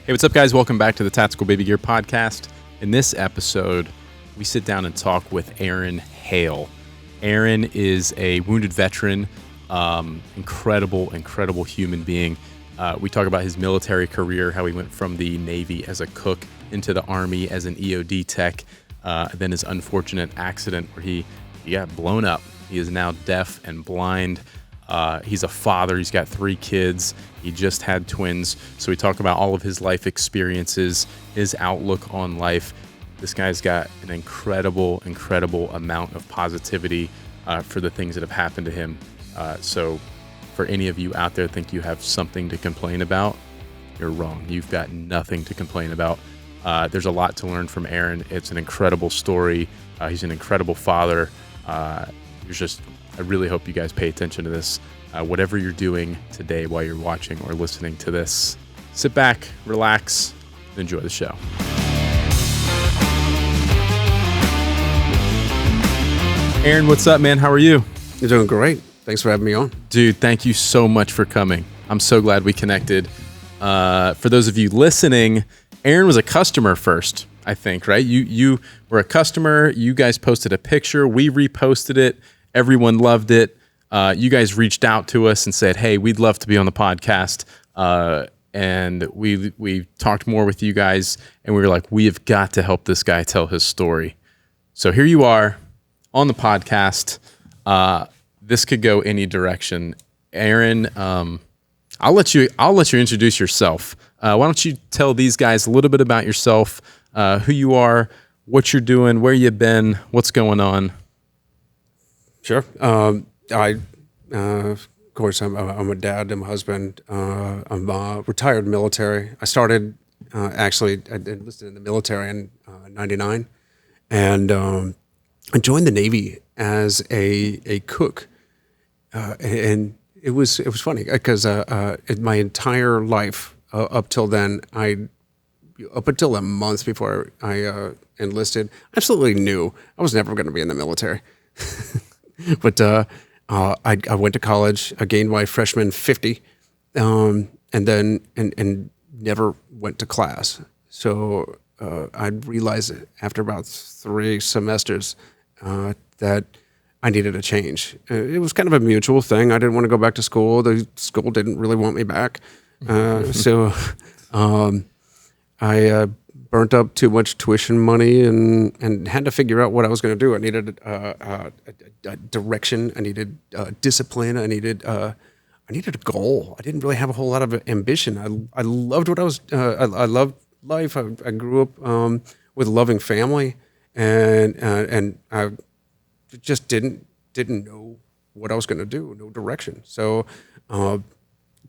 Hey, what's up, guys? Welcome back to the Tactical Baby Gear Podcast. In this episode, we sit down and talk with Aaron Hale. Aaron is a wounded veteran, incredible human being. We talk about his military career, how he went from the Navy as a cook into the Army as an E.O.D tech, then his unfortunate accident where he got blown up. He is now deaf and blind. He's a father. He's got 3 kids. He just had twins. So we talk about all of his life experiences, his outlook on life. This guy's got an incredible amount of positivity for the things that have happened to him. So for any of you out there think you have something to complain about, you're wrong. You've got nothing to complain about. There's a lot to learn from Aaron. It's an incredible story. He's an incredible father. I really hope you guys pay attention to this. Whatever you're doing today while you're watching or listening to this, sit back, relax, and enjoy the show. Aaron, what's up, man? How are you? You're doing great. Thanks for having me on. Dude, thank you so much for coming. I'm so glad we connected. For those of you listening, Aaron was a customer first, I think, right? You were a customer. You guys posted a picture. We reposted it. Everyone loved it. You guys reached out to us and said, hey, we'd love to be on the podcast. And we talked more with you guys, and we were like, we have got to help this guy tell his story. So here you are on the podcast. This could go any direction. Aaron, I'll let you introduce yourself. Why don't you tell these guys a little bit about yourself, who you are, what you're doing, where you've been, what's going on? Sure. Of course, I'm a dad. I'm a husband. I'm retired military. I started, I enlisted in the military in 99, and I joined the Navy as a cook. And it was funny because my entire life up till then, up until a month before I enlisted, I absolutely knew I was never going to be in the military. But I went to college. I gained my freshman 50, and then never went to class. So I realized after about 3 semesters that I needed a change. It was kind of a mutual thing. I didn't want to go back to school. The school didn't really want me back. So I burnt up too much tuition money and had to figure out what I was going to do. I needed a direction. I needed discipline. I needed a goal. I didn't really have a whole lot of ambition. I loved what I was. I loved life. I grew up with a loving family, and I just didn't know what I was going to do. No direction. So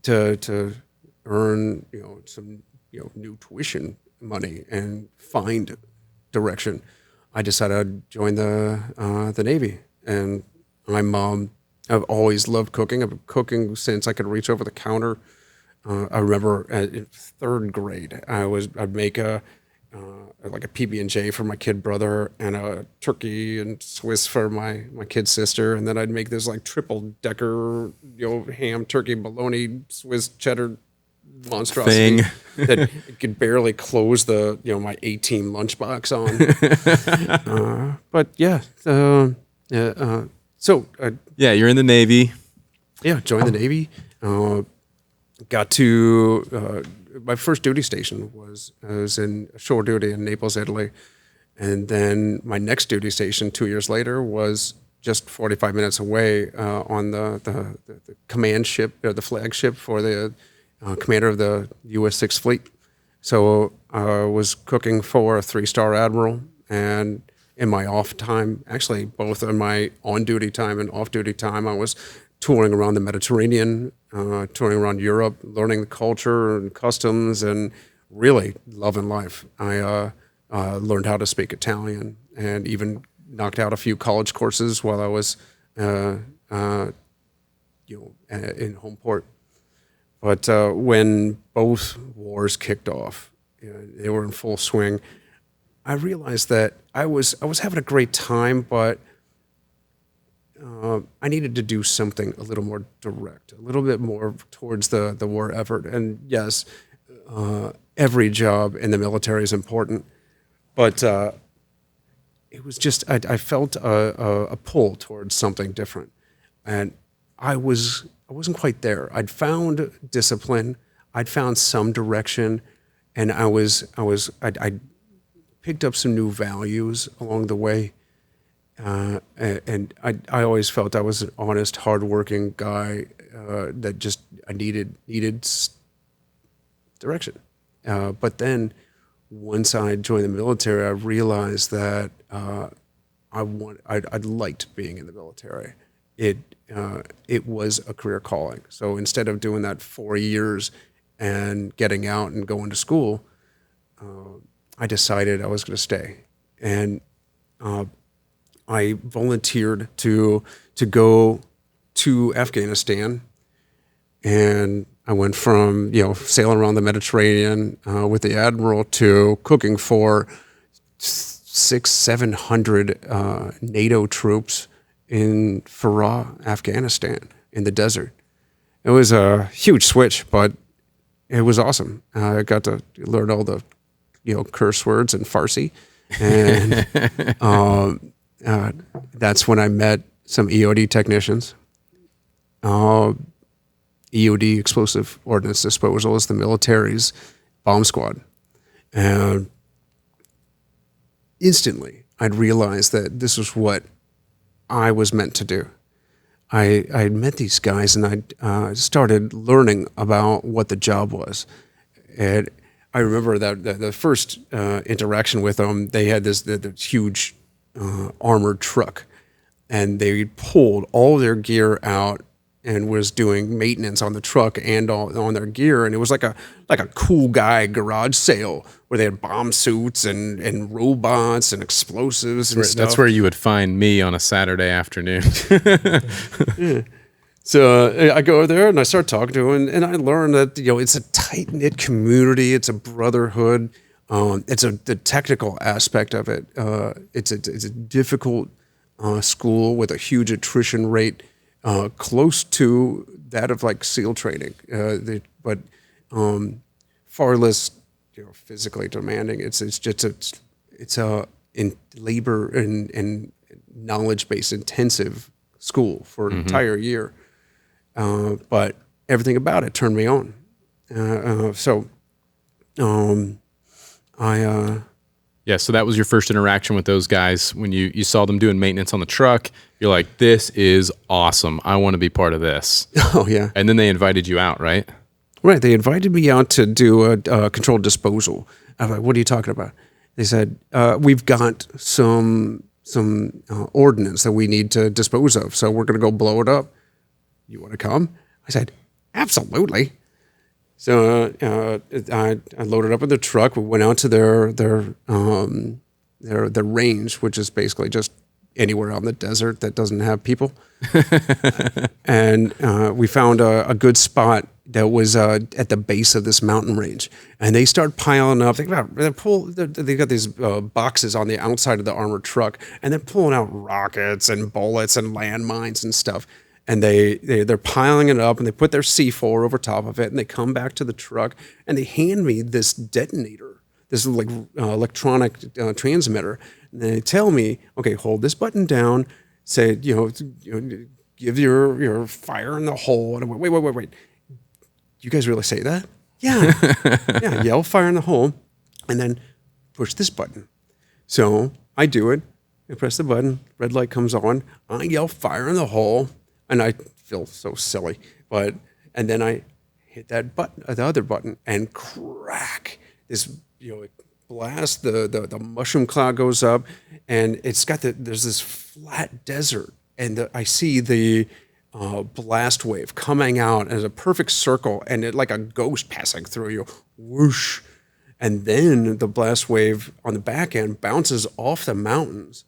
to earn some new tuition money and find direction, I decided I'd join the Navy. And I've always loved cooking. I've been cooking since I could reach over the counter. I remember in 3rd grade, I'd make a PB&J for my kid brother and a turkey and Swiss for my kid sister, and then I'd make this like triple decker ham, turkey, bologna, Swiss cheddar monstrosity that could barely close the my 18 lunchbox on. But yeah, You're in the Navy. Yeah, joined the Navy. Got to my first duty station was in shore duty in Naples, Italy, and then my next duty station 2 years later was just 45 minutes away on the command ship, the flagship for the commander of the U.S. 6th Fleet. So I was cooking for a 3-star admiral, and in my off time, actually both in my on-duty time and off-duty time, I was touring around the Mediterranean, touring around Europe, learning the culture and customs, and really loving life. I learned how to speak Italian and even knocked out a few college courses while I was in home port. But when both wars kicked off, they were in full swing, I realized that I was having a great time, but I needed to do something a little more direct, a little bit more towards the war effort. And yes, every job in the military is important, but it was just I felt a pull towards something different, and I wasn't quite there. I'd found discipline, I'd found some direction, and I picked up some new values along the way, and I always felt I was an honest, hardworking guy that just I needed direction. But then once I joined the military, I realized that I liked being in the military. It was a career calling. So instead of doing that 4 years and getting out and going to school, I decided I was going to stay. And I volunteered to go to Afghanistan, and I went from sailing around the Mediterranean with the admiral to cooking for 600-700 NATO troops in Farah, Afghanistan, in the desert. It was a huge switch, but it was awesome. I got to learn all the curse words in Farsi, and that's when I met some E.O.D technicians. E.O.D, Explosive Ordinance Disposal, is the military's bomb squad. And instantly, I'd realized that this was what I was meant to do. I had met these guys, and I started learning about what the job was. And I remember that the first interaction with them, they had this huge armored truck, and they pulled all their gear out and was doing maintenance on the truck and on their gear. And it was like a cool guy garage sale where they had bomb suits and robots and explosives and stuff. That's where you would find me on a Saturday afternoon. Yeah. So I go over there and I start talking to him, and I learned that it's a tight-knit community. It's a brotherhood. It's the technical aspect of it. It's a difficult school with a huge attrition rate. Close to that of like SEAL training, but far less physically demanding. It's a in labor and knowledge based intensive school for an entire year. But everything about it turned me on. Yeah, so that was your first interaction with those guys when you saw them doing maintenance on the truck. You're like, this is awesome. I want to be part of this. Oh, yeah. And then they invited you out, right? Right. They invited me out to do a controlled disposal. I was like, what are you talking about? They said, we've got some ordnance that we need to dispose of, so we're going to go blow it up. You want to come? I said, absolutely. So I loaded up in the truck. We went out to their range, which is basically just anywhere out in the desert that doesn't have people. And we found a good spot that was at the base of this mountain range. And they start piling up. They got these boxes on the outside of the armored truck, and they're pulling out rockets and bullets and landmines and stuff. And they're piling it up, and they put their C4 over top of it, and they come back to the truck, and they hand me this detonator, this like electronic transmitter. And they tell me, okay, hold this button down, say, give your fire in the hole. And I went, wait. You guys really say that? Yeah. Yeah, yell fire in the hole, and then push this button. So I do it. I press the button, red light comes on, I yell fire in the hole. And I feel so silly, and then I hit that button, the other button, and crack! This blast. The mushroom cloud goes up, and it's got there's this flat desert, and I see the blast wave coming out as a perfect circle, and it like a ghost passing through you, whoosh! And then the blast wave on the back end bounces off the mountains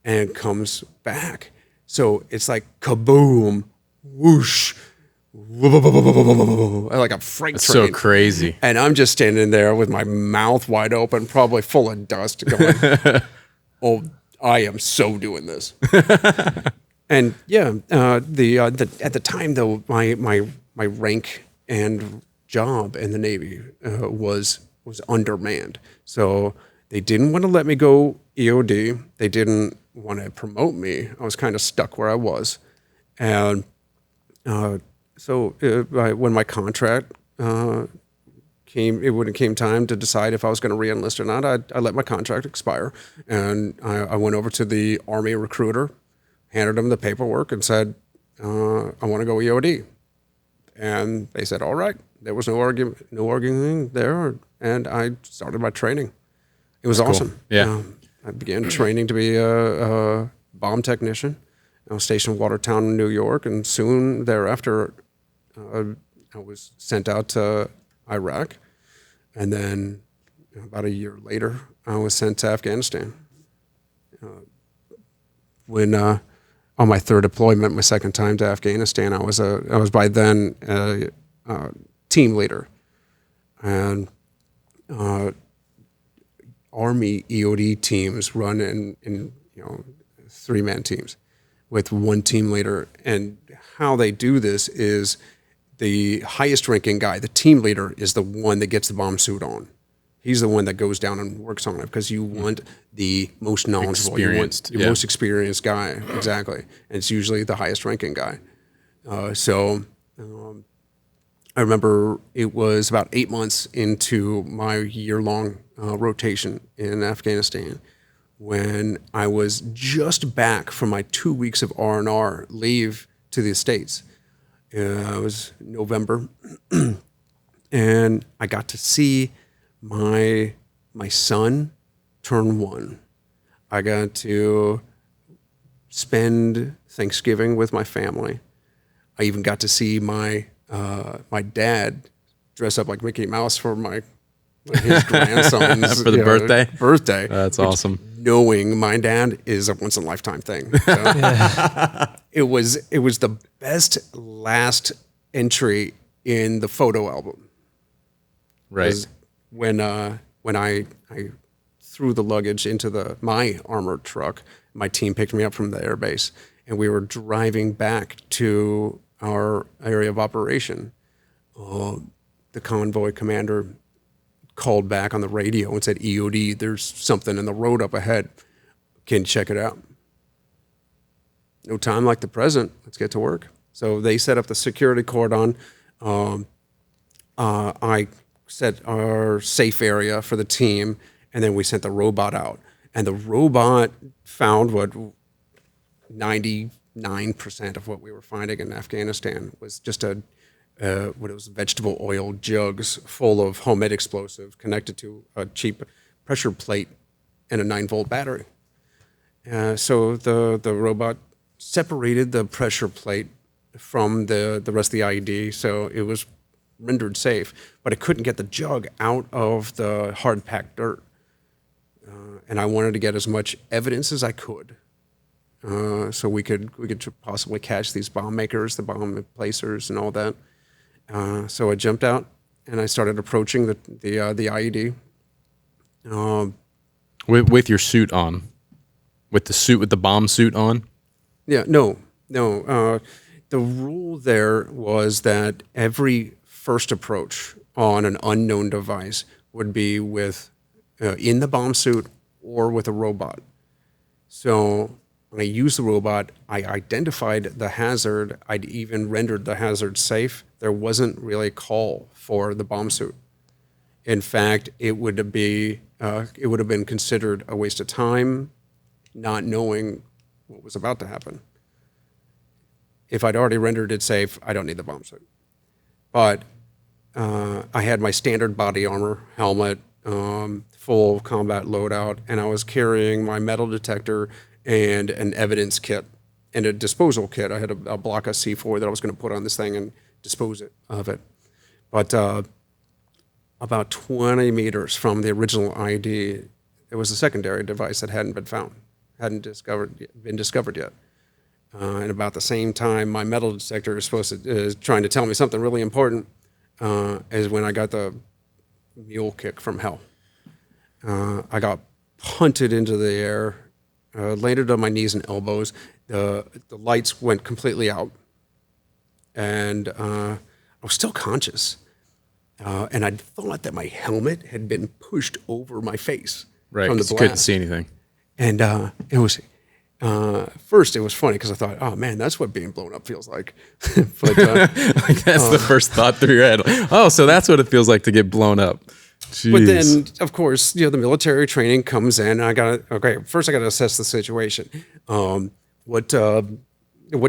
and comes back. So it's like kaboom, whoosh, like a freight That's train. so crazy. And I'm just standing there with my mouth wide open, probably full of dust, going, "Oh, I am so doing this." And yeah, at the time though, my rank and job in the Navy was undermanned. So they didn't want to let me go E.O.D. They didn't want to promote me. I was kind of stuck where I was. And when my contract when it came time to decide if I was going to re-enlist or not, I let my contract expire. And I went over to the Army recruiter, handed them the paperwork, and said, I want to go E.O.D. And they said, all right. There was no arguing there, and I started my training. It was awesome. Cool. Yeah. I began training to be a bomb technician. I was stationed in Watertown, New York, and soon thereafter, I was sent out to Iraq. And then about a year later, I was sent to Afghanistan. When on my third deployment, my second time to Afghanistan, I was by then team leader, and Army E.O.D. teams run in 3-man teams with one team leader. And how they do this is the highest ranking guy, the team leader, is the one that gets the bomb suit on. He's the one that goes down and works on it because you want the most knowledgeable, most experienced guy. Exactly. And it's usually the highest ranking guy. I remember it was about 8 months into my year-long rotation in Afghanistan when I was just back from my 2 weeks of R&R leave to the States. It was November, and I got to see my son turn 1. I got to spend Thanksgiving with my family. I even got to see my dad dress up like Mickey Mouse for his grandson's for the birthday. That's awesome. Knowing my dad is a once in a lifetime thing. So it was the best last entry in the photo album. Right. When I threw the luggage into my armored truck, my team picked me up from the airbase, and we were driving back to our area of operation. The convoy commander called back on the radio and said, E.O.D., there's something in the road up ahead. Can you check it out? No time like the present. Let's get to work. So they set up the security cordon. I set our safe area for the team, and then we sent the robot out. And the robot found what 99% of what we were finding in Afghanistan was just vegetable oil jugs full of homemade explosive connected to a cheap pressure plate and a 9-volt battery. So the robot separated the pressure plate from the rest of the IED, so it was rendered safe, but it couldn't get the jug out of the hard-packed dirt. And I wanted to get as much evidence as I could, so we could possibly catch these bomb makers, the bomb placers, and all that. So I jumped out and I started approaching the IED. With your suit on, with the bomb suit on. Yeah, no. The rule there was that every first approach on an unknown device would be with in the bomb suit or with a robot. So when I used the robot, I identified the hazard. I'd even rendered the hazard safe. There wasn't really a call for the bomb suit. In fact, it would have been considered a waste of time, not knowing what was about to happen. If I'd already rendered it safe, I don't need the bomb suit. But I had my standard body armor, helmet, full combat loadout, and I was carrying my metal detector and an evidence kit and a disposal kit. I had a block of C4 that I was going to put on this thing and dispose of it. But about 20 meters from the original IED, there was a secondary device that hadn't been found, been discovered yet. And about the same time, my metal detector is trying to tell me something really important, is when I got the mule kick from hell. I got punted into the air, landed on my knees and elbows. The lights went completely out, and I was still conscious. and I thought that my helmet had been pushed over my face Right. from the 'Cause you blast. couldn't see anything. And it was first it was funny because I thought, oh man, that's what being blown up feels like. But Like that's the first thought through your head. Oh, so that's what it feels like to get blown up. Jeez. but then of course the military training comes in. And first I got to assess the situation. What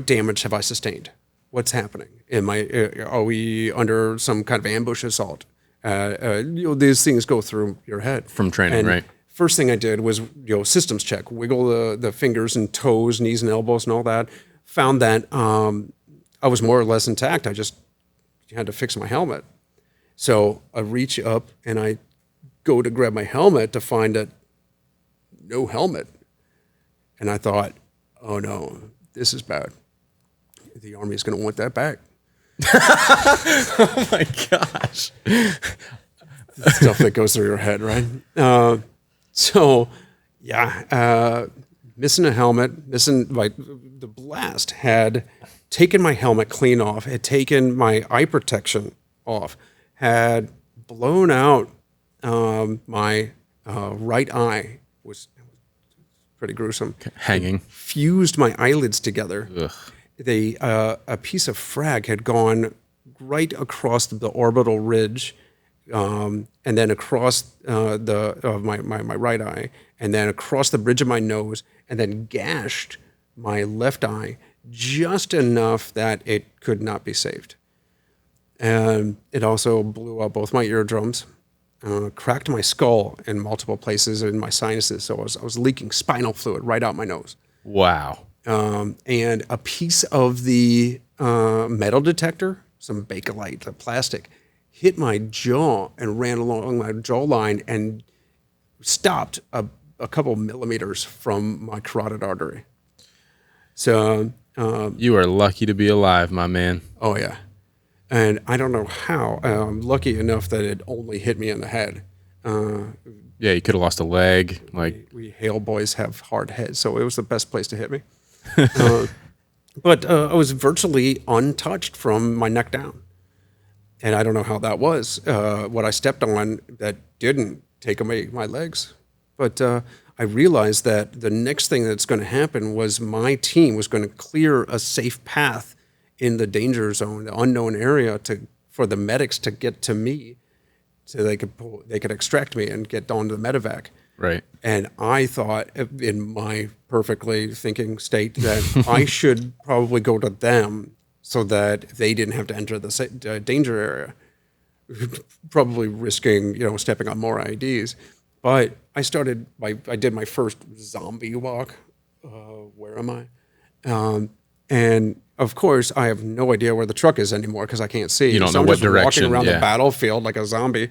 damage have I sustained? What's happening? Are we under some kind of ambush assault? These things go through your head From training, And right? First thing I did was systems check, wiggle the fingers and toes, knees and elbows, and all that. Found that I was more or less intact. I just had to fix my helmet. So I reach up and I go to grab my helmet to find that no helmet. And I thought, oh no, this is bad. The Army's going to want that back. Oh my gosh. Stuff that goes through your head, right? Missing a helmet, the blast had taken my helmet clean off, had taken my eye protection off, had blown out my right eye, was pretty gruesome. Hanging. Fused my eyelids together. Ugh. A piece of frag had gone right across the orbital ridge, and then across my right eye, and then across the bridge of my nose, and then gashed my left eye just enough that it could not be saved. And it also blew out both my eardrums, cracked my skull in multiple places in my sinuses. So I was leaking spinal fluid right out my nose. Wow. And a piece of the metal detector, some Bakelite, the plastic, hit my jaw and ran along my jawline and stopped a couple millimeters from my carotid artery. So You are lucky to be alive, my man. oh yeah, and I don't know how. I'm lucky enough that it only hit me in the head. Yeah, you could have lost a leg. Like, We Hale boys have hard heads, so it was the best place to hit me. But I was virtually untouched from my neck down. And I don't know how that was. What I stepped on that didn't take away my legs. But I realized that the next thing that's going to happen was my team was going to clear a safe path in the danger zone, the unknown area, for the medics to get to me, so they could extract me and get onto the medevac. right. And I thought, in my perfectly thinking state, that I should probably go to them so that they didn't have to enter the danger area, probably risking, stepping on more IEDs. But I did my first zombie walk. Where am I? And of course, I have no idea where the truck is anymore because I can't see. You don't So know I'm what just direction, walking around yeah. the battlefield like a zombie.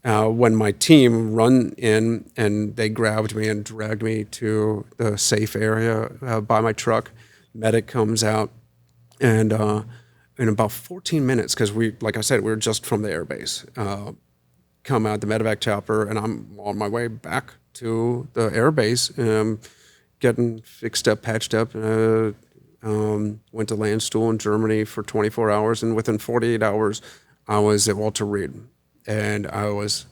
When my team run in and they grabbed me and dragged me to the safe area by my truck, medic comes out, and in about 14 minutes, because like I said, we were just from the airbase, come out the medevac chopper, and I'm on my way back to the airbase, getting fixed up, patched up. Went to Landstuhl in Germany for 24 hours, and within 48 hours, I was at Walter Reed, and I was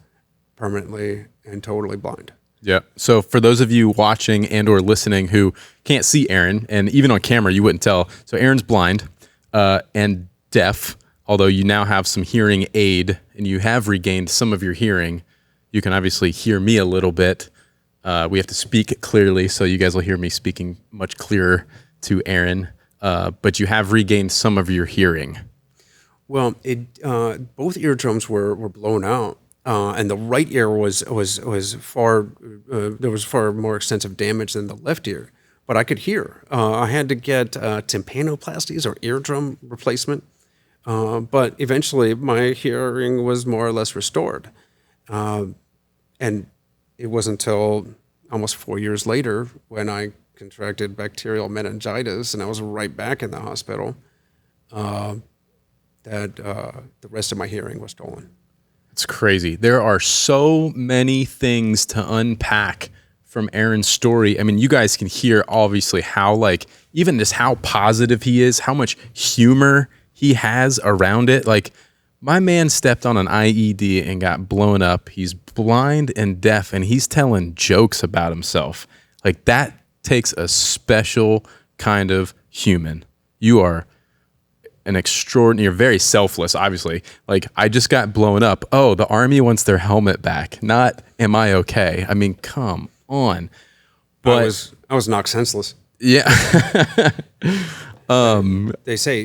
permanently and totally blind. Yeah. So for those of you watching and or listening who can't see Aaron, and even on camera you wouldn't tell, so Aaron's blind and deaf, although you now have some hearing aid and you have regained some of your hearing. You can obviously hear me a little bit. We have to speak clearly, so you guys will hear me speaking much clearer to Aaron, but you have regained some of your hearing. Well, both eardrums were blown out, and the right ear was far there was far more extensive damage than the left ear. But I could hear. I had to get tympanoplasties or eardrum replacement, but eventually my hearing was more or less restored, and it wasn't until almost 4 years later when I contracted bacterial meningitis and I was right back in the hospital. That the rest of my hearing was stolen. It's crazy. There are so many things to unpack from Aaron's story. I mean, you guys can hear obviously how even just how positive he is, how much humor he has around it. My man stepped on an IED and got blown up. He's blind and deaf, and he's telling jokes about himself. Like, that takes a special kind of human. You are an extraordinary, you're very selfless, obviously. Like, I just got blown up. Oh, the Army wants their helmet back. Not, am I okay? I mean, come on. But I was knocked senseless. yeah. They say,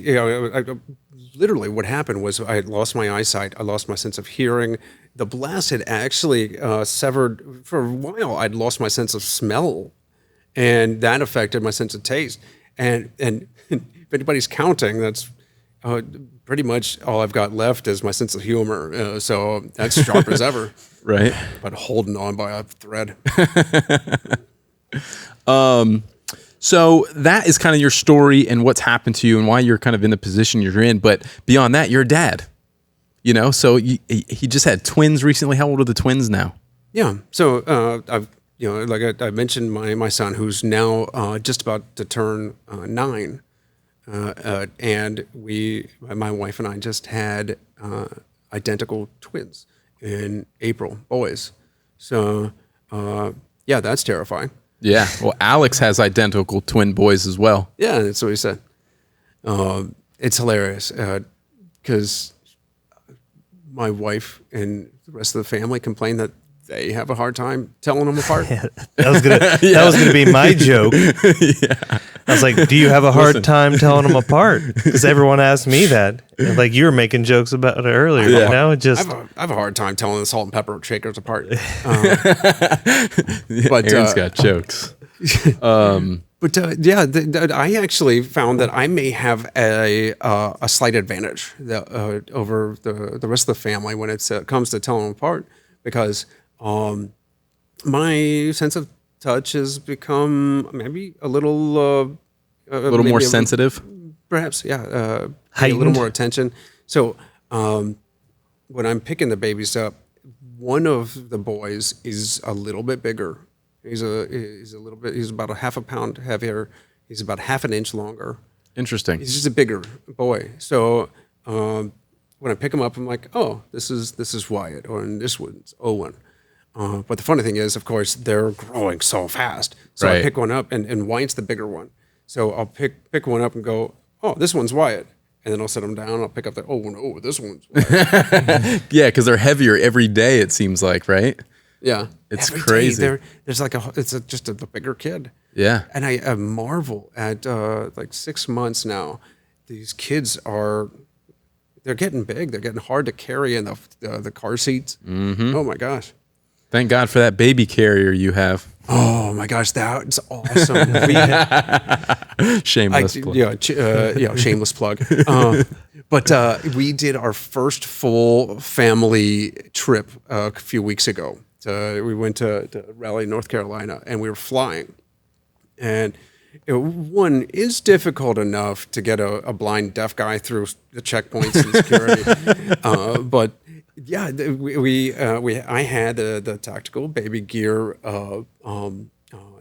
literally what happened was I had lost my eyesight. I lost my sense of hearing. The blast had actually severed, for a while, I'd lost my sense of smell, and that affected my sense of taste. And if anybody's counting, that's pretty much all I've got left is my sense of humor. So that's sharp as ever. Right. But holding on by a thread. So that is kind of your story and what's happened to you and why you're kind of in the position you're in. But beyond that, you're a dad, so he just had twins recently. How old are the twins now? Yeah. So I've, like I mentioned, my son, who's now just about to turn 9. And my wife and I just had identical twins in April, boys. So, yeah, that's terrifying. Yeah. Well, Alex has identical twin boys as well. Yeah, that's what he said. It's hilarious because my wife and the rest of the family complain that they have a hard time telling them apart. That was gonna be my joke. Yeah. I was like, do you have a hard time telling them apart? Because everyone asked me that. And like, you were making jokes about it earlier. Yeah. I have a hard time telling the salt and pepper shakers apart. But Aaron's got jokes. But I actually found that I may have a slight advantage over the rest of the family when it comes to telling them apart, because my sense of touch has become maybe a little more sensitive, perhaps. Yeah, pay a little more attention. So when I'm picking the babies up, one of the boys is a little bit bigger. He's about a half a pound heavier. He's about half an inch longer. Interesting. He's just a bigger boy. So when I pick him up, I'm like, oh, this is Wyatt, or this one's Owen. But the funny thing is, of course, they're growing so fast. So right. I pick one up, and Wyatt's the bigger one. So I'll pick one up and go, oh, this one's Wyatt. And then I'll set them down. I'll pick up this one's Wyatt. Yeah, because they're heavier every day, it seems like, right? Yeah. It's every crazy. Day there's like just a bigger kid. Yeah. And I marvel at like 6 months now, these kids they're getting big. They're getting hard to carry in the car seats. Mm-hmm. Oh my gosh. Thank God for that baby carrier you have. Oh my gosh, that's awesome. Shameless plug. Shameless plug. But we did our first full family trip a few weeks ago. We went to Raleigh, North Carolina, and we were flying. And one, it's difficult enough to get a blind deaf guy through the checkpoints and security. But yeah, I had the tactical baby gear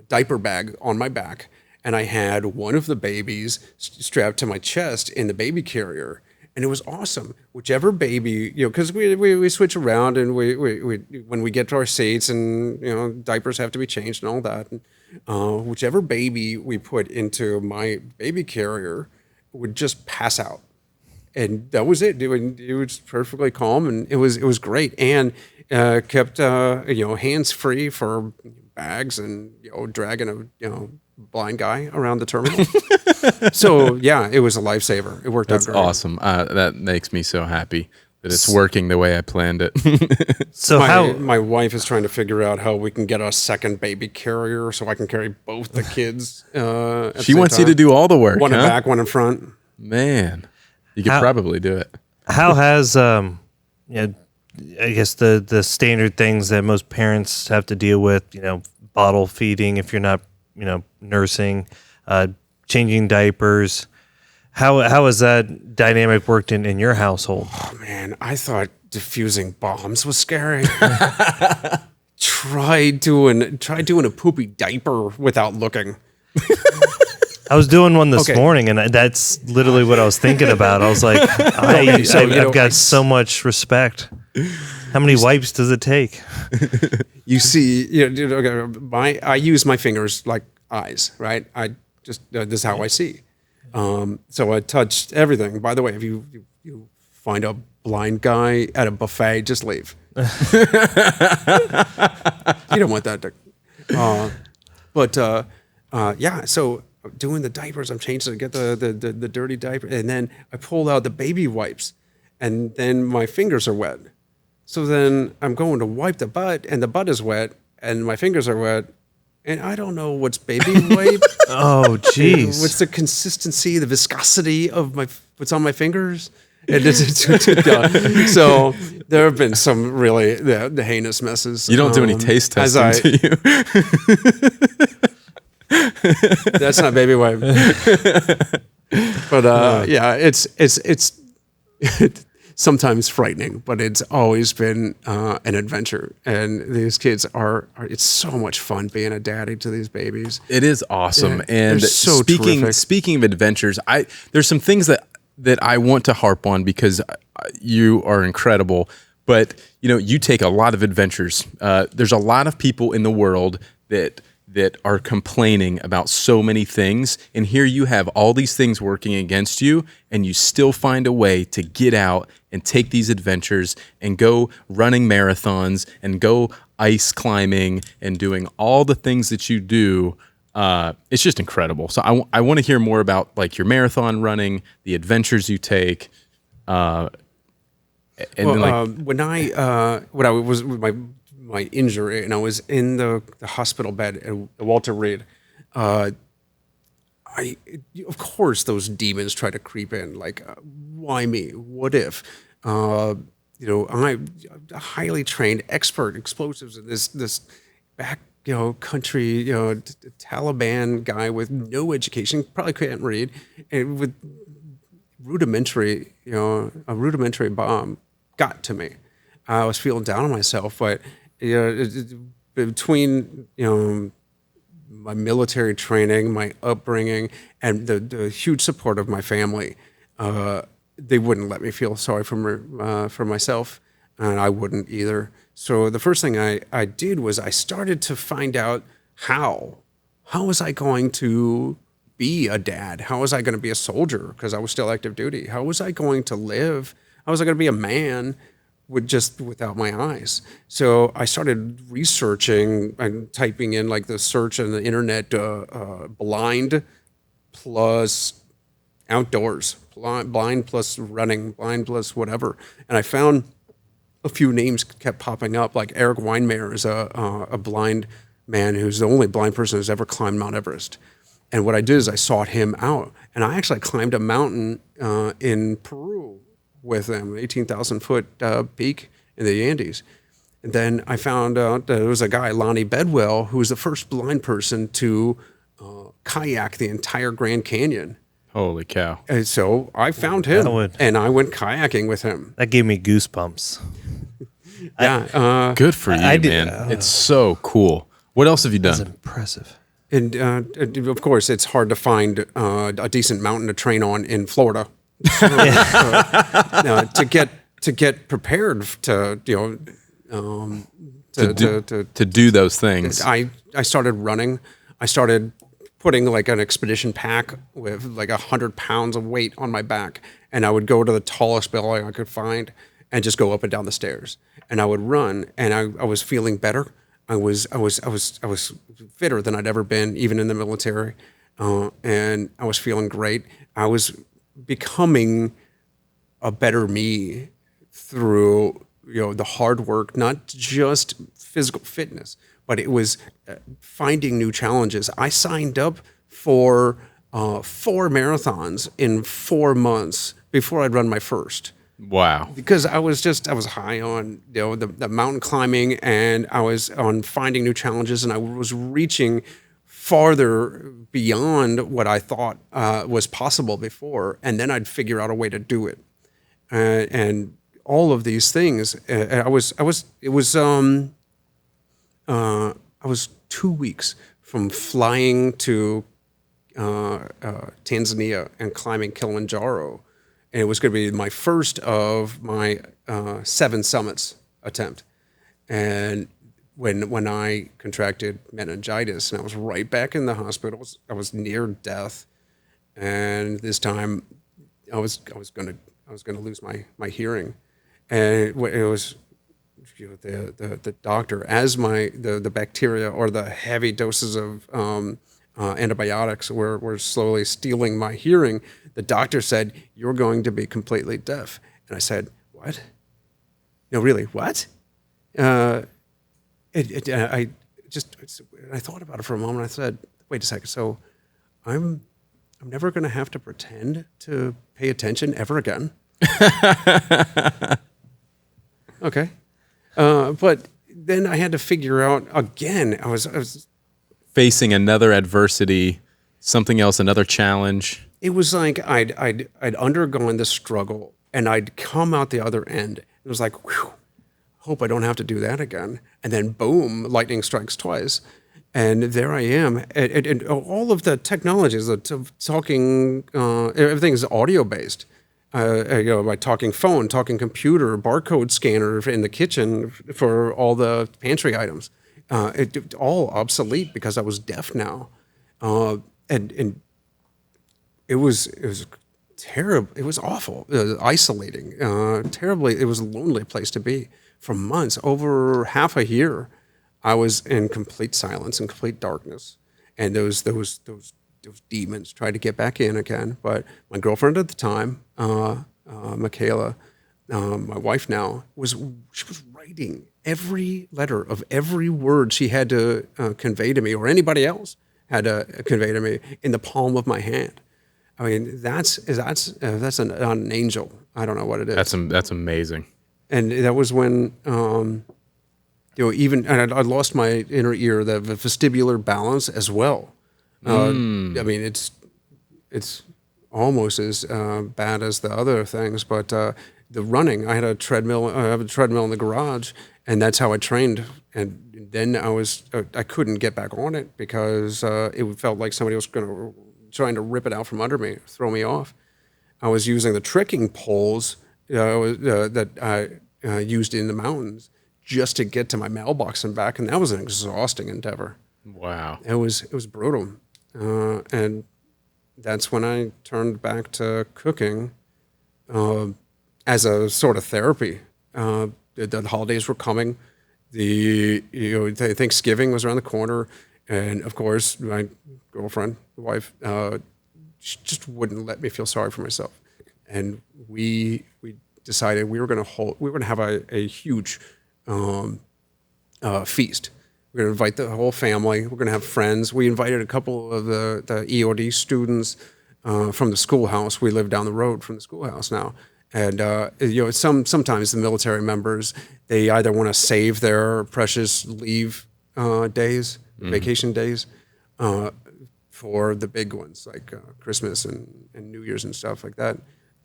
diaper bag on my back, and I had one of the babies strapped to my chest in the baby carrier. And it was awesome. Whichever baby, because we switch around, and we when we get to our seats, and diapers have to be changed and all that. And, whichever baby we put into my baby carrier would just pass out, and that was it. It was perfectly calm, and it was great, and kept hands free for bags and dragging a blind guy around the terminal. So yeah, it was a lifesaver. It worked out great. That's awesome. That makes me so happy that it's working the way I planned it. So my wife is trying to figure out how we can get a second baby carrier so I can carry both the kids. She wants you to do all the work. One in back, one in front. Man, you could probably do it. How has I guess the standard things that most parents have to deal with, bottle feeding if you're not, nursing, changing diapers. How has that dynamic worked in your household? Oh man, I thought diffusing bombs was scary. Try doing a poopy diaper without looking. I was doing one this Okay. morning, and that's literally what I was thinking about. I was like, I've got so much respect. How many wipes does it take? You see, I use my fingers like eyes, right? I just this is how I see. So I touched everything. By the way, if you find a blind guy at a buffet, just leave. You don't want that. Yeah. So doing the diapers, I'm changing to get the dirty diaper, and then I pulled out the baby wipes, and then my fingers are wet. So then I'm going to wipe the butt, and the butt is wet, and my fingers are wet, and I don't know what's baby wipe. Oh, jeez. What's the consistency, the viscosity of what's on my fingers? And so there have been some really the heinous messes. You don't do any taste testing, do you? That's not baby wipe. But yeah, it's sometimes frightening, but it's always been an adventure. And these kids it's so much fun being a daddy to these babies. It is awesome. Yeah, and they're so terrific. speaking of adventures, there's some things that I want to harp on because you are incredible. But you take a lot of adventures. There's a lot of people in the world that are complaining about so many things, and here you have all these things working against you, and you still find a way to get out and take these adventures and go running marathons and go ice climbing and doing all the things that you do. It's just incredible. So I want to hear more about like your marathon running, the adventures you take. When I was with my injury and I was in the hospital bed at Walter Reed, of course those demons try to creep in. Like, why me? What if? I'm a highly trained expert explosives in this back country Taliban guy with no education, probably can't read, and with rudimentary a rudimentary bomb got to me. I was feeling down on myself, but between my military training, my upbringing, and the huge support of my family, they wouldn't let me feel sorry for myself, and I wouldn't either. So the first thing I did was I started to find out how was I going to be a dad? How was I going to be a soldier? Because I was still active duty. How was I going to live? How was I going to be a man without my eyes? So I started researching and typing in like the search on the internet, blind plus outdoors, blind plus running, blind plus whatever. And I found a few names kept popping up, like Eric Weinmeier is a blind man who's the only blind person who's ever climbed Mount Everest. And what I did is I sought him out, and I actually climbed a mountain in Peru with him, 18,000 foot peak in the Andes. And then I found out there was a guy, Lonnie Bedwell, who was the first blind person to kayak the entire Grand Canyon. Holy cow. And so I found him, and I went kayaking with him. That gave me goosebumps. Yeah. Good for you, man. It's so cool. What else have you done? That's impressive. And of course, it's hard to find a decent mountain to train on in Florida. To get prepared to do those things. I started running. I started putting like an expedition pack with like 100 pounds of weight on my back, and I would go to the tallest building I could find and just go up and down the stairs. And I would run, and I was feeling better. I was fitter than I'd ever been, even in the military, and I was feeling great. I was becoming a better me through the hard work, not just physical fitness, but it was finding new challenges. I signed up for 4 marathons in 4 months before I'd run my first. Wow. Because I was high on the mountain climbing, and I was on finding new challenges, and I was reaching farther beyond what I thought was possible before, and then I'd figure out a way to do it. And all of these things, I was 2 weeks from flying to Tanzania and climbing Kilimanjaro. And it was going to be my first of my 7 summits attempt. And when I contracted meningitis, and I was right back in the hospital, I was near death, and this time I was going to lose my hearing, and it was the doctor, as the bacteria or the heavy doses of antibiotics were slowly stealing my hearing. The doctor said, "You're going to be completely deaf," and I said, "What? No, really, what?" I thought about it for a moment. I said, "Wait a second. So, I'm never going to have to pretend to pay attention ever again." Okay, but then I had to figure out again. I was Facing another adversity, something else, another challenge. It was like I'd undergone this struggle, and I'd come out the other end. It was like, whew, hope I don't have to do that again. And then boom, lightning strikes twice. And there I am. And all of the technologies, talking, everything is audio based. My talking phone, talking computer, barcode scanner in the kitchen for all the pantry items. All obsolete because I was deaf now. And it was terrible. It was awful, isolating, terribly. It was a lonely place to be for months. Over half a year, I was in complete silence and complete darkness, and those demons tried to get back in again. But my girlfriend at the time, Michaela, my wife now, she was writing every letter of every word she had to convey to me, or anybody else had to convey to me, in the palm of my hand. I mean, that's an angel. I don't know what it is. That's amazing. And that was when, even and I lost my inner ear, the vestibular balance as well. I mean, it's almost as bad as the other things, but the running, I have a treadmill in the garage, and that's how I trained. And then I couldn't get back on it because it felt like somebody was trying to rip it out from under me, throw me off. I was using the trekking poles that I used in the mountains just to get to my mailbox and back, and that was an exhausting endeavor. Wow. It was brutal, and that's when I turned back to cooking as a sort of therapy. The holidays were coming. The Thanksgiving was around the corner, and of course, my girlfriend, the wife, she just wouldn't let me feel sorry for myself. And we decided we were going to have a huge feast. We're going to invite the whole family. We're going to have friends. We invited a couple of the E.O.D students from the schoolhouse. We live down the road from the schoolhouse now. And sometimes the military members, they either want to save their precious leave days, vacation days, for the big ones like Christmas and New Year's and stuff like that.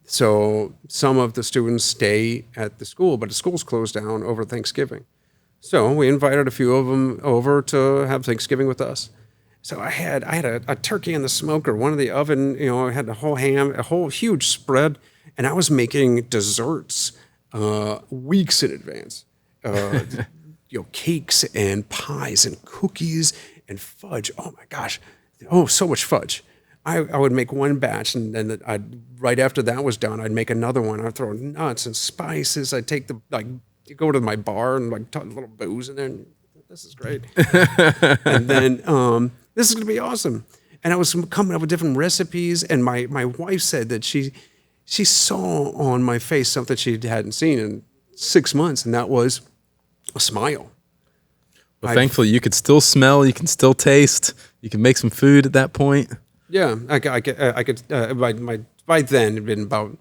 So some of the students stay at the school, but the school's closed down over Thanksgiving. So we invited a few of them over to have Thanksgiving with us. So I had a turkey in the smoker, one in the oven. I had a whole ham, a whole huge spread, and I was making desserts weeks in advance. Cakes and pies and cookies and fudge. Oh my gosh, so much fudge. I would make one batch, and then right after that was done, I'd make another one. I'd throw nuts and spices. I'd take go to my bar and talk a little booze in there. And this is great. And then this is gonna be awesome. And I was coming up with different recipes. And my wife said that she saw on my face something she hadn't seen in 6 months, and that was a smile. Well, thankfully, you could still smell, you can still taste, you can make some food at that point. Yeah, I could. By then, it'd been about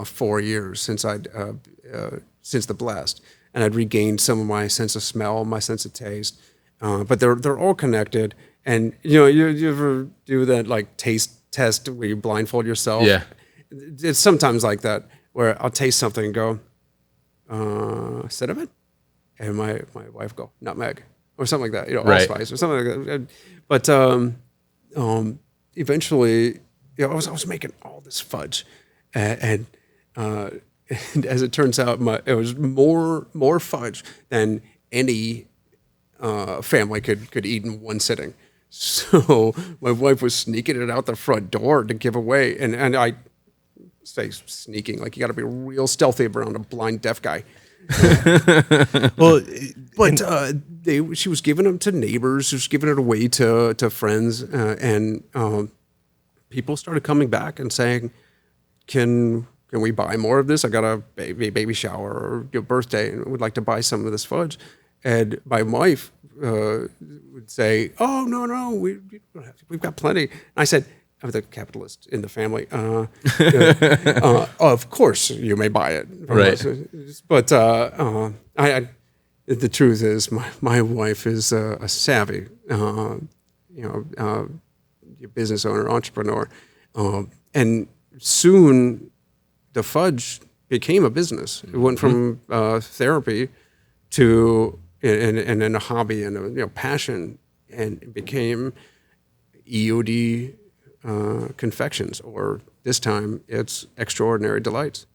4 years since since the blast, and I'd regained some of my sense of smell, my sense of taste. But they're all connected. And you ever do that taste test where you blindfold yourself? Yeah, it's sometimes like that where I'll taste something and go, cinnamon, and my wife go nutmeg or something like that. Right. Allspice or something like that. But eventually, I was making all this fudge, and and as it turns out, it was more fudge than any family could eat in one sitting. So my wife was sneaking it out the front door to give away, and I say sneaking, like you got to be real stealthy around a blind deaf guy. Well, But she was giving them to neighbors, she was giving it away to friends, and people started coming back and saying, "Can we buy more of this? I got a baby shower or your birthday, and would like to buy some of this fudge." And my wife would say, "Oh no, we've got plenty." And I said, "I'm the capitalist in the family. Of course you may buy it, Right. But the truth is, my wife is a savvy, business owner, entrepreneur, and soon the fudge became a business. It went from therapy to and a hobby and a passion, and it became E.O.D. Confections, or this time it's Extraordinary Delights.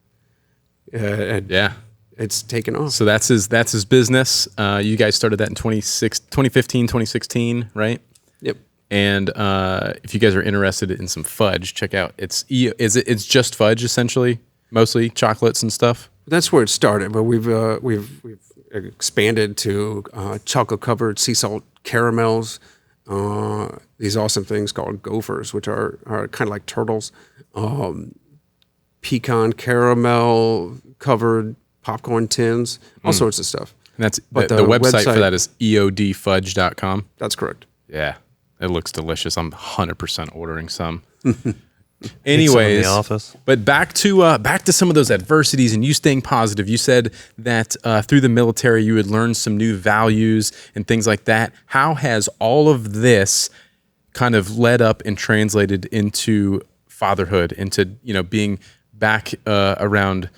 And Yeah. it's taken off. So that's his business. You guys started that in 2015, 2016, right? Yep. And if you guys are interested in some fudge, check out it's just fudge essentially, mostly chocolates and stuff. That's where it started, but we've expanded to chocolate covered sea salt caramels. These awesome things called gophers, which are kind of like turtles. Pecan caramel covered popcorn tins, all sorts of stuff. And that's But the website for that is eodfudge.com. That's correct. Yeah. It looks delicious. I'm 100% ordering some. in Anyways, the office. but back to some of those adversities and you staying positive. You said that through the military you had learned some new values and things like that. How has all of this kind of led up and translated into fatherhood, into being back around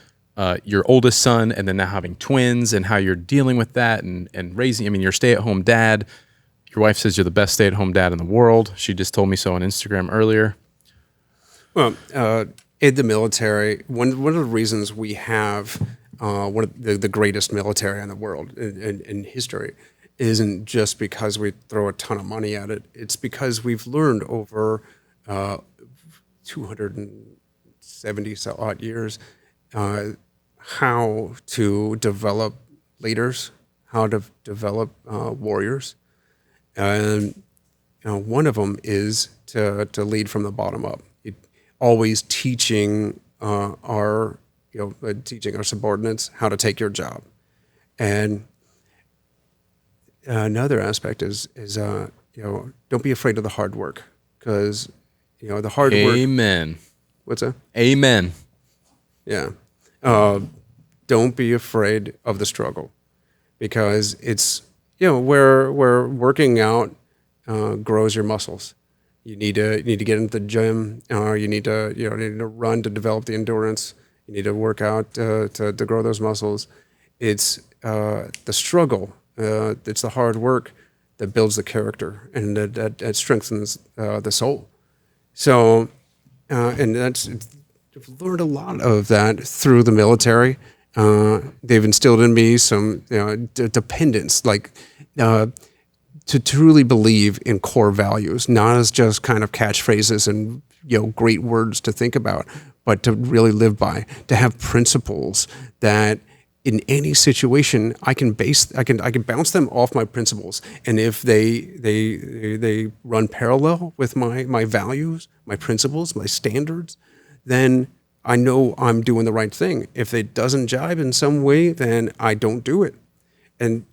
your oldest son, and then now having twins, and how you're dealing with that and raising? I mean, you're a stay-at-home dad. Your wife says you're the best stay-at-home dad in the world. She just told me so on Instagram earlier. Well, in the military, one of the reasons we have one of the greatest military in the world in history isn't just because we throw a ton of money at it. It's because we've learned over 270 so odd years how to develop leaders, how to develop warriors, and one of them is to lead from the bottom up. Always teaching our subordinates how to take your job, and another aspect is don't be afraid of the hard work, because the hard work. Amen. What's that? Amen. Yeah. Don't be afraid of the struggle, because it's where working out grows your muscles. You need to get into the gym. You need to run to develop the endurance. You need to work out to grow those muscles. It's the struggle. It's the hard work that builds the character, and that strengthens the soul. So, and I've learned a lot of that through the military. They've instilled in me some dependence, like to truly believe in core values, not as just kind of catchphrases and great words to think about, but to really live by, to have principles that in any situation I can bounce them off my principles, and if they run parallel with my values, my principles, my standards, then I know I'm doing the right thing. If it doesn't jibe in some way, then I don't do it. And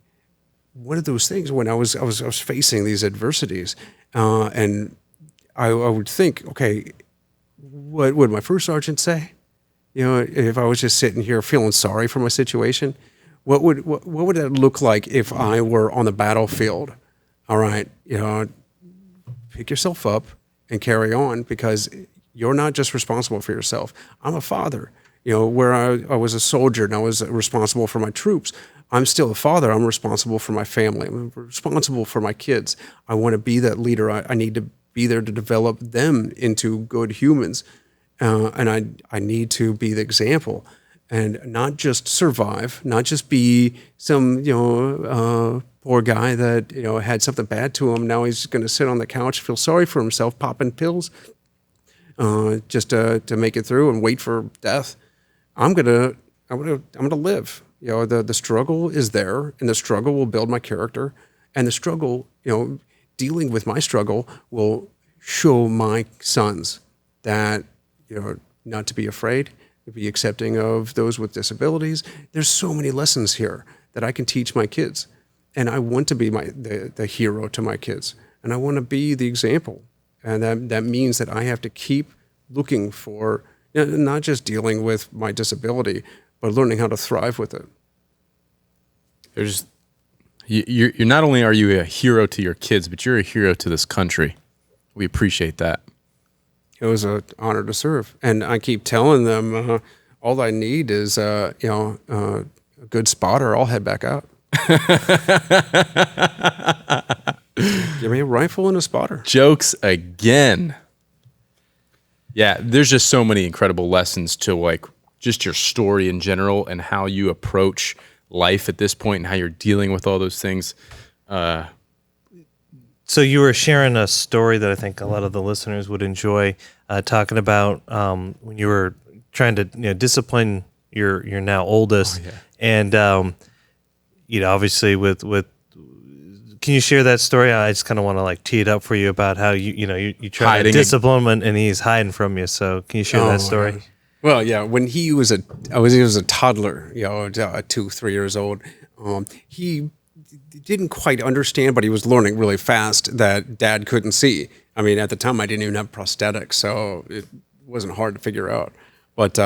one of those things, when I was facing these adversities, and I would think, okay, what would my first sergeant say? If I was just sitting here feeling sorry for my situation, what would that look like if I were on the battlefield? All right, pick yourself up and carry on, because you're not just responsible for yourself. I'm a father. Where I was a soldier and I was responsible for my troops, I'm still a father. I'm responsible for my family. I'm responsible for my kids. I want to be that leader. I need to be there to develop them into good humans. And I need to be the example and not just survive, not just be some, poor guy that, had something bad to him. Now he's going to sit on the couch, feel sorry for himself, popping pills, just to make it through and wait for death. I'm gonna live. The struggle is there, and the struggle will build my character, and the struggle, dealing with my struggle will show my sons that, not to be afraid, to be accepting of those with disabilities. There's so many lessons here that I can teach my kids, and I want to be the hero to my kids, and I want to be the example, and that means that I have to keep looking for, not just dealing with my disability, but learning how to thrive with it. You're not only are you a hero to your kids, but you're a hero to this country. We appreciate that. It was an honor to serve, and I keep telling them all I need is a good spotter. I'll head back out. Give me a rifle and a spotter. Jokes again. Yeah, there's just so many incredible lessons to just your story in general and how you approach life at this point and how you're dealing with all those things. So you were sharing a story that I think a lot of the listeners would enjoy, talking about when you were trying to discipline your now oldest, and obviously with can you share that story? I just kind of want to tee it up for you about how you try to discipline him and he's hiding from you. So can you share that story? God. Well, yeah, when he was a toddler, 2-3 years old, he didn't quite understand, but he was learning really fast that Dad couldn't see. I mean, at the time, I didn't even have prosthetics, so it wasn't hard to figure out. But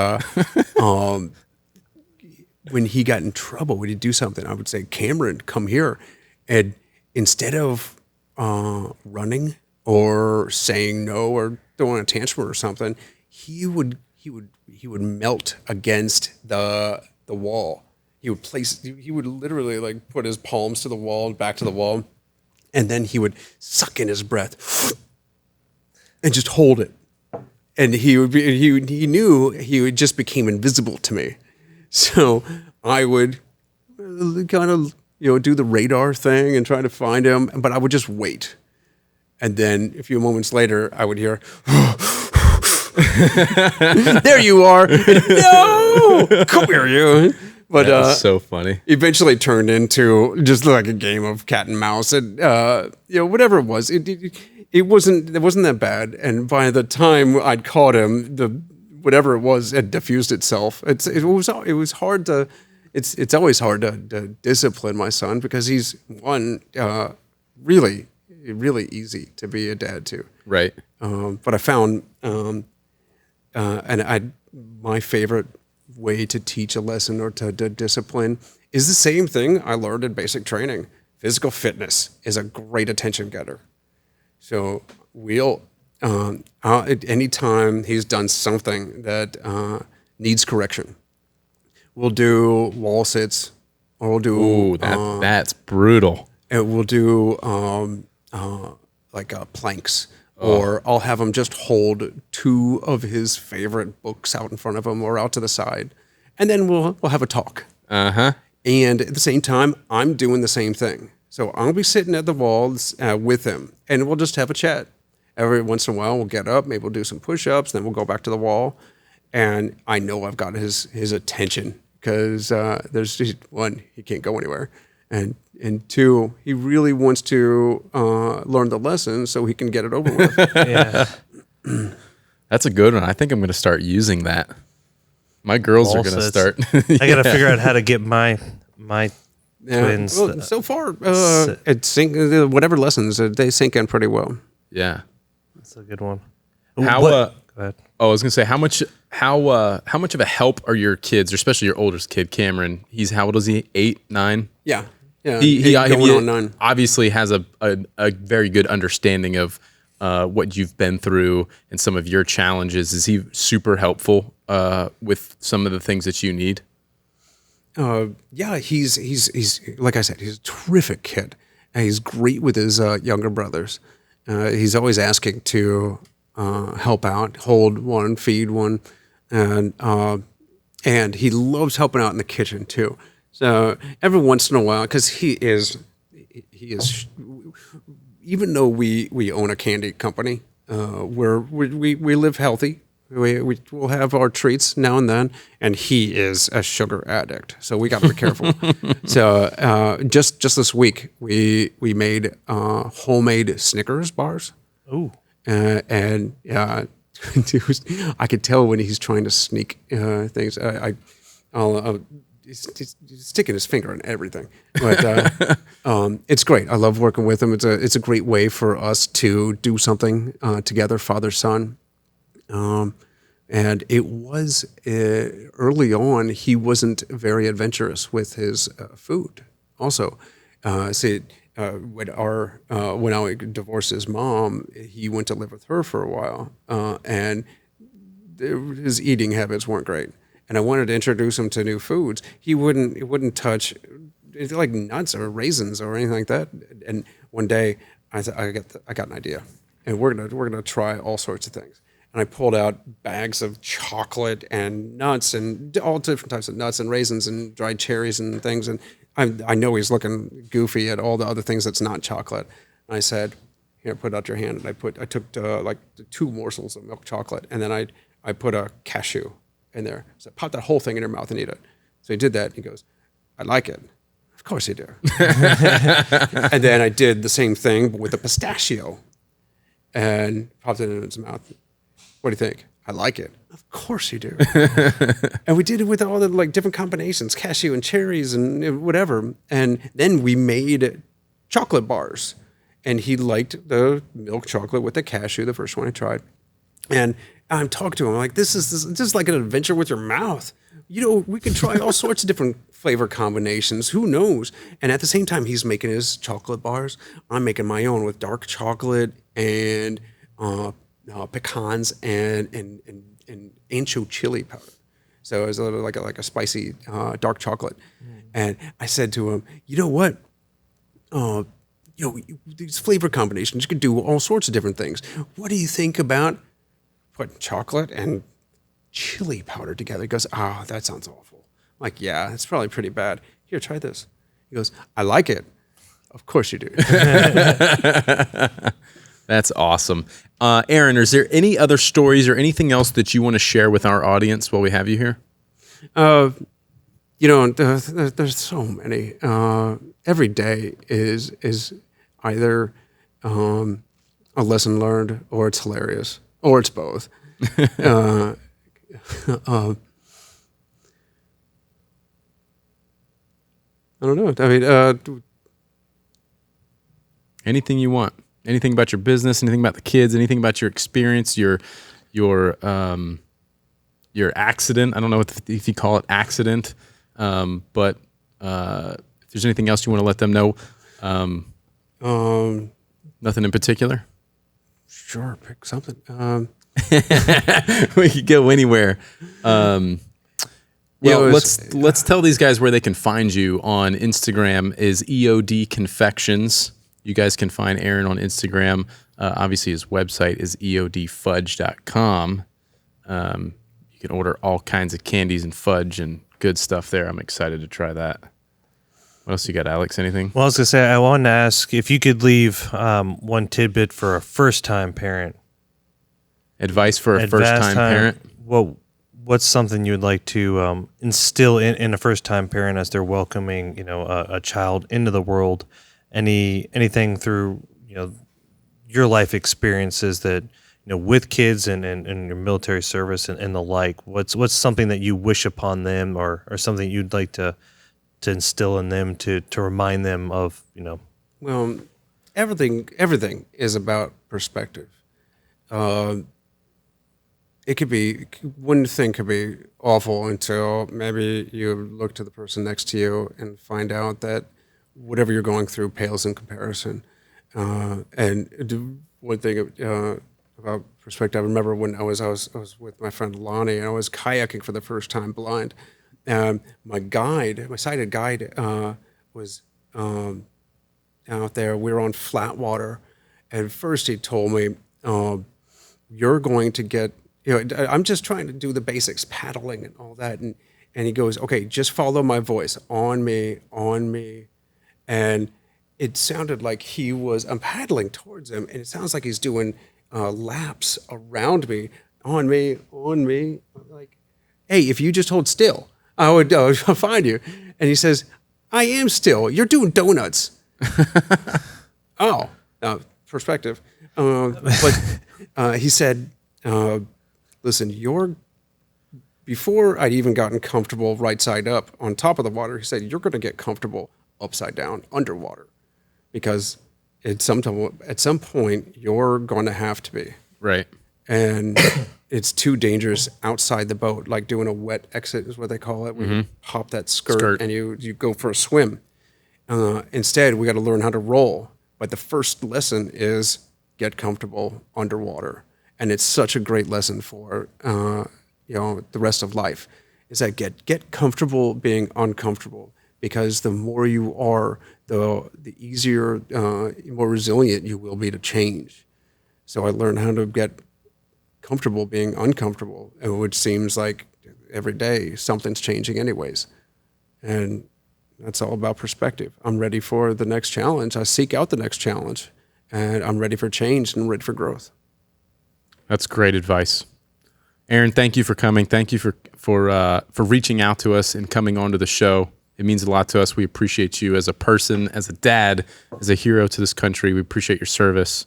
when he got in trouble, when he'd do something, I would say, Cameron, come here. And instead of running or saying no or throwing a tantrum or something, he would melt against the wall. He would literally put his palms to the wall and back to the wall, and then he would suck in his breath and just hold it. And he knew he just became invisible to me. So I would kind of do the radar thing and try to find him, but I would just wait. And then a few moments later, I would hear, there you are. No, come here, you. But that was so funny. Eventually turned into just like a game of cat and mouse, and whatever it was, it wasn't that bad. And by the time I'd caught him, whatever it was had diffused itself. It was hard to. It's always hard to discipline my son because he's really easy to be a dad to. Right. But I found my favorite way to teach a lesson or to discipline is the same thing I learned in basic training. Physical fitness is a great attention getter. So we'll anytime he's done something that needs correction, we'll do wall sits, or we'll do that's brutal. And we'll do planks. Or I'll have him just hold 2 of his favorite books out in front of him or out to the side. And then we'll have a talk. Uh-huh. And at the same time, I'm doing the same thing. So I'll be sitting at the walls with him, and we'll just have a chat. Every once in a while, we'll get up, maybe we'll do some push-ups, then we'll go back to the wall. And I know I've got his attention because there's just, 1, he can't go anywhere. And 2, he really wants to learn the lesson so he can get it over with. Yeah. That's a good one. I think I'm going to start using that. My girls are going to start. I got to figure out how to get my twins. Well, so far, whatever lessons, they sink in pretty well. Yeah. That's a good one. How? Go ahead. I was going to say, how much of a help are your kids, especially your oldest kid, Cameron? How old is he? 8, 9? Yeah. Yeah, he going on 9. Obviously has a very good understanding of what you've been through and some of your challenges. Is he super helpful with some of the things that you need? Yeah, he's like I said, he's a terrific kid. And he's great with his younger brothers. He's always asking to help out, hold one, feed one, and he loves helping out in the kitchen too. So every once in a while, because he is, even though we own a candy company, we live healthy. We'll have our treats now and then, and he is a sugar addict, so we got to be careful. So just this week, we made homemade Snickers bars. Ooh. And I could tell when he's trying to sneak things. He's sticking his finger in everything, but it's great. I love working with him. It's a great way for us to do something together, father son. And it was early on. He wasn't very adventurous with his food. Also, when I divorced his mom, he went to live with her for a while, and his eating habits weren't great. And I wanted to introduce him to new foods. He wouldn't touch like nuts or raisins or anything like that. And one day, I got an idea, and we're gonna try all sorts of things. And I pulled out bags of chocolate and nuts and all different types of nuts and raisins and dried cherries and things. And I know he's looking goofy at all the other things that's not chocolate. And I said, "Here, put out your hand." And I took like 2 morsels of milk chocolate, and then I put a cashew in there. So pop that whole thing in your mouth and eat it. So he did that. And he goes, "I like it." Of course you do. And then I did the same thing but with a pistachio, and popped it in his mouth. "What do you think?" "I like it." "Of course you do." And we did it with all the like different combinations, cashew and cherries and whatever. And then we made chocolate bars, and he liked the milk chocolate with the cashew, the first one I tried. And I'm talking to him like, this is like an adventure with your mouth. We can try all sorts of different flavor combinations. Who knows? And at the same time, he's making his chocolate bars. I'm making my own with dark chocolate and pecans and ancho chili powder. So it was a little like a spicy dark chocolate. And I said to him, "You know what? These flavor combinations, you could do all sorts of different things. What do you think about putting chocolate and chili powder together?" He goes, "Oh, that sounds awful." I'm like, "Yeah, it's probably pretty bad. Here, try this." He goes, "I like it." Of course you do. That's awesome. Aaron, is there any other stories or anything else that you want to share with our audience while we have you here? There's so many. Every day is either a lesson learned, or it's hilarious, or it's both. I don't know. I mean, anything you want. Anything about your business, anything about the kids, anything about your experience, your accident. I don't know if you call it accident, but if there's anything else you want to let them know, nothing in particular. Sure, pick something. We could go anywhere. Let's tell these guys where they can find you. On Instagram is E.O.D Confections. You guys can find Aaron on Instagram. Obviously, his website is eodfudge.com. You can order all kinds of candies and fudge and good stuff there. I'm excited to try that. What else you got, Alex? Anything? Well, I was going to say, I wanted to ask if you could leave one tidbit for a first-time parent. Advice for a first-time parent? Well, what's something you would like to instill in a first-time parent as they're welcoming, a child into the world? Anything through your life experiences that with kids and your military service and the like, what's something that you wish upon them or something you'd like to instill in them to remind them of Well, everything is about perspective. It could be, one thing could be awful until maybe you look to the person next to you and find out that whatever you're going through pales in comparison. And one thing about perspective, I remember when I was with my friend Lonnie, and I was kayaking for the first time blind. My sighted guide, was out there. We were on flat water, And first he told me, you're going to get, I'm just trying to do the basics, paddling and all that. And he goes, okay, just follow my voice, on me, on me. And it sounded like I'm paddling towards him, and it sounds like he's doing laps around me, on me, on me. I'm like, hey, if you just hold still, I would find you. And he says, I am still. You're doing donuts. Oh, perspective. But he said, listen, before I'd even gotten comfortable right side up on top of the water, he said, you're going to get comfortable upside down underwater, because at some point you're going to have to be. Right. And it's too dangerous outside the boat, like doing a wet exit is what they call it, where you pop that skirt and you go for a swim. Instead, we got to learn how to roll. But the first lesson is get comfortable underwater. And it's such a great lesson for the rest of life, is that get comfortable being uncomfortable, because the more you are, the easier, more resilient you will be to change. So I learned how to get comfortable being uncomfortable, which seems like every day something's changing anyways. And that's all about perspective. I'm ready for the next challenge. I seek out the next challenge, and I'm ready for change and ready for growth. That's great advice. Aaron, thank you for coming. Thank you for reaching out to us and coming onto the show. It means a lot to us. We appreciate you as a person, as a dad, as a hero to this country. We appreciate your service.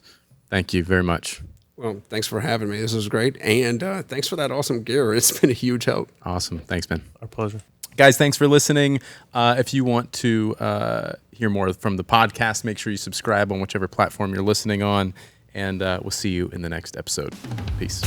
Thank you very much. Well, thanks for having me. This was great. And thanks for that awesome gear. It's been a huge help. Awesome. Thanks, man. Our pleasure. Guys, thanks for listening. If you want to hear more from the podcast, make sure you subscribe on whichever platform you're listening on. And we'll see you in the next episode. Peace.